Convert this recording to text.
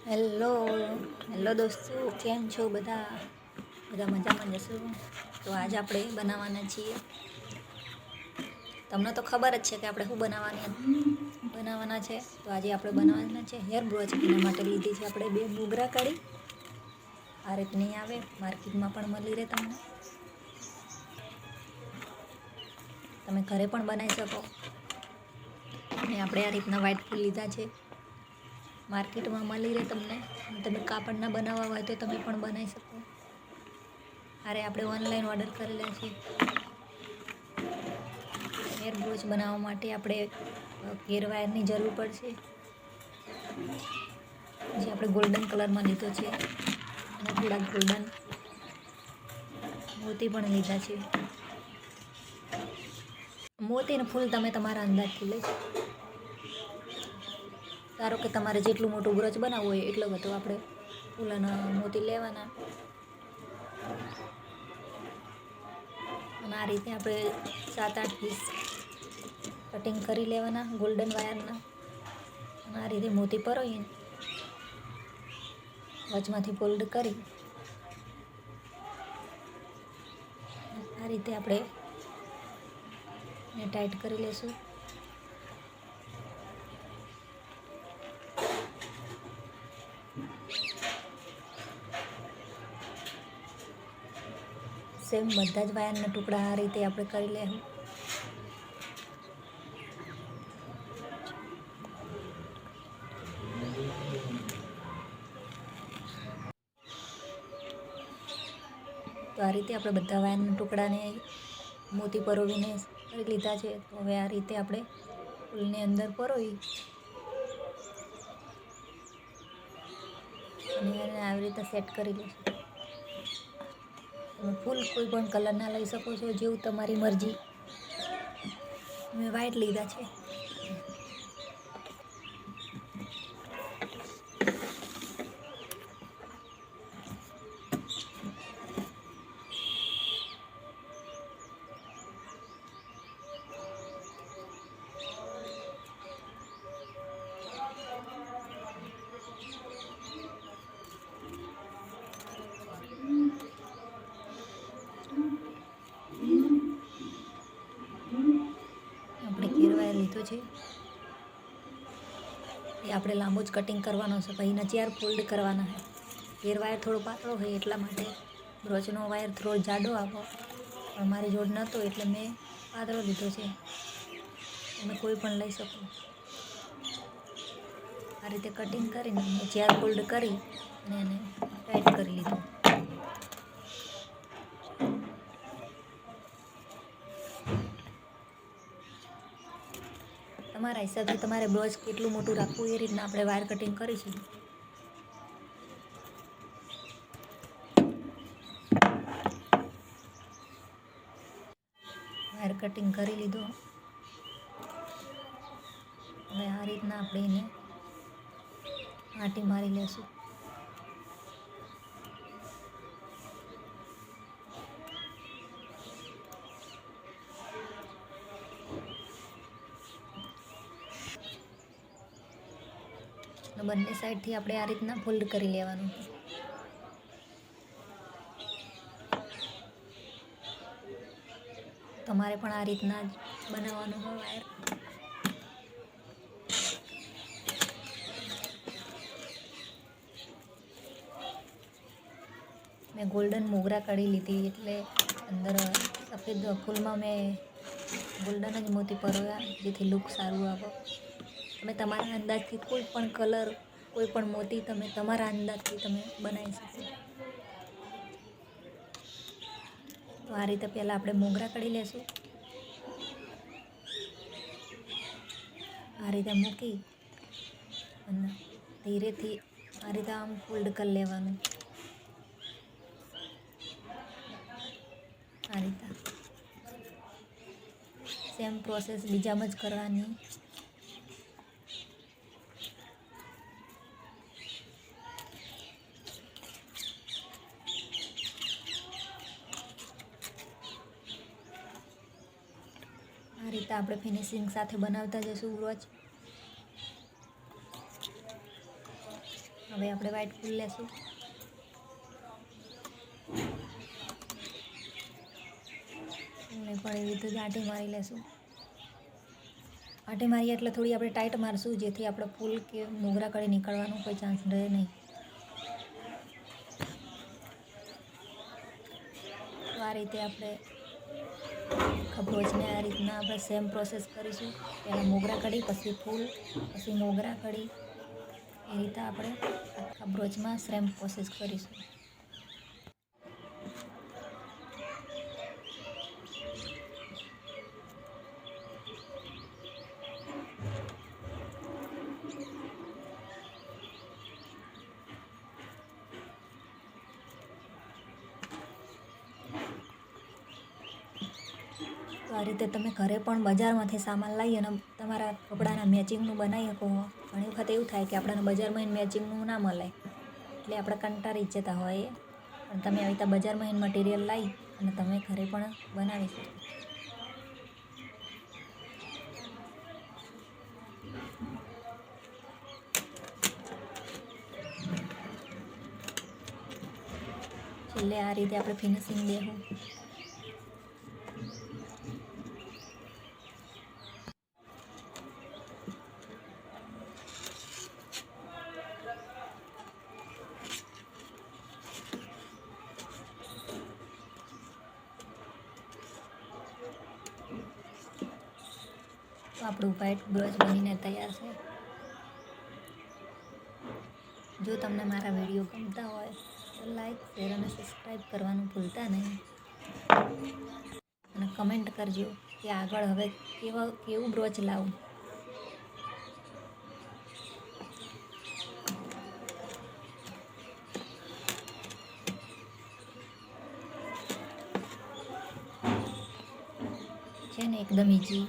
Hello hello દોસ્તો, કેમ છો બધા મજામાં જશો? તો આજે આપણે બનાવવાના છીએ, તમને તો ખબર જ છે કે આપણે શું બનાવવાના છે. તો આજે આપણે બનાવવાના છે હેર બ્રોચ. એના માટે લીધી છે આપણે 2 મોગરા કાઢી. આ રીતની આવે, માર્કેટમાં પણ મળી રહે તમને. તમે ઘરે પણ બનાવી શકો. અને આપણે આ રીતના વ્હાઈટ ફૂલ લીધા છે, માર્કેટમાં મળી રહે તમને. તમે કાપડના બનાવવા હોય તો તમે પણ બનાવી શકો. અરે આપણે ઓનલાઈન ઓર્ડર કરેલા છે. હેર બ્રોચ બનાવવા માટે આપણે હેર વાયરની જરૂર પડશે, જે આપણે ગોલ્ડન કલરમાં લીધો છે. અને થોડા ગોલ્ડન મોતી પણ લીધા છે. મોતીનું ફૂલ તમે તમારા અંદાજથી લઈ શકો. ધારો કે તમારે જેટલું મોટું બ્રોચ બનાવવું હોય એટલો બધો આપણે ફૂલના મોતી લેવાના. અને આ રીતે આપણે 7-8 પીસ કટિંગ કરી લેવાના ગોલ્ડન વાયરના. અને આ રીતે મોતી પરોવીને વચમાંથી ફોલ્ડ કરી આ રીતે આપણે ટાઈટ કરી લેશું. સેમ બધા જ વાયરના ટુકડા આ રીતે આપણે કરી લેવું. તો આ રીતે આપણે બધા વાયરના ટુકડાને મોતી પરોવીને કરી લીધા છે. તો હવે આ રીતે આપણે ફૂલની અંદર પરોવી અને એને આવી રીતે સેટ કરી લઈશું. તમે ફૂલ કોઈ પણ કલરના લઈ શકો છો, જેવું તમારી મરજી. મેં વ્હાઈટ લીધા છે. આપણે હેર વાયર લીધો છે, એ આપણે લાંબો જ કટિંગ કરવાનો છે. પછી એના 4 ફોલ્ડ કરવાના છે. હેર વાયર થોડો પાતળો હોય એટલા માટે બ્રોચનો વાયર થોડો જાડો આપો, પણ મારી જોડ નહોતો એટલે મેં પાતળો લીધો છે. તમે કોઈ પણ લઈ શકો. આ રીતે કટિંગ કરીને 4 ફોલ્ડ કરી અને એને ટાઈટ કરી લીધું. તમારા હિસાબથી તમારે બ્રોચ કેટલું મોટું રાખવું એ રીતના આપણે વાયર કટિંગ કરીશું. વાયર કટિંગ કરી લીધો. હવે આ રીતના આપણે એને આંટી મારી લેશું. બંને સાઈડથી આપણે આ રીતના ફોલ્ડ કરી લેવાનું. તમારે પણ આ રીતના જ બનાવવાનું હોય વાયર. મેં ગોલ્ડન મોગરા કાઢી લીધી એટલે અંદર સફેદ ફૂલમાં મેં ગોલ્ડન જ મોતી પરોવ્યા, જેથી લુક સારું આવે. તમે તમારા અંદાજથી કોઈ પણ કલર, કોઈ પણ મોતી તમે તમારા અંદાજથી તમે બનાવી શકો. તો આ રીતે પહેલાં આપણે મોગરા કાઢી લેશું. આ રીતે મૂકી અને ધીરેથી આ રીતે આમ ફોલ્ડ કરી લેવાનું. આ રીતે સેમ પ્રોસેસ બીજામાં જ કરવાની. આ રીતે આપણે ફિનિશિંગ સાથે બનાવતા જઈશું બ્રોચ. હવે આપણે વ્હાઈટ ફૂલ લેશું. ફૂલને પણ એવી રીતે જ આંટી મારી લેશું. આંટી મારીએ એટલે થોડી આપણે ટાઈટ મારશું, જેથી આપણે ફૂલ કે મોગરા કળી નીકળવાનો કોઈ ચાન્સ રહે નહીં. તો આ રીતે આપણે ખબ્રોચને આ રીતના આપણે સેમ પ્રોસેસ કરીશું. પહેલાં મોગરા કળી, પછી ફૂલ, પછી મોગરા કળી, એ રીતે આપણે આખા બ્રોચમાં સેમ પ્રોસેસ કરીશું. તો આ રીતે તમે ઘરે પણ બજારમાંથી સામાન લાવી અને તમારા કપડાના મેચિંગનું બનાવી શકો. ઘણી વખત એવું થાય કે આપણને બજારમાં મેચિંગનું ના મળે, એટલે આપણે કંટાળી જતા હોય. પણ તમે આવી રીતે બજારમાં મટીરિયલ લાવી અને તમે ઘરે પણ બનાવી શકો. છેલ્લે આ રીતે આપણે ફિનિશિંગ દેવું. તો આપણું વ્હાઈટ બ્રશ બનીને તૈયાર છે. જો તમને મારા વિડીયો ગમતા હોય તો લાઈક, શેર અને સબસ્ક્રાઈબ કરવાનું ભૂલતા નહીં. અને કમેન્ટ કરજો કે આગળ હવે કેવું બ્રોચ લાવું. છે ને એકદમ ઈઝી.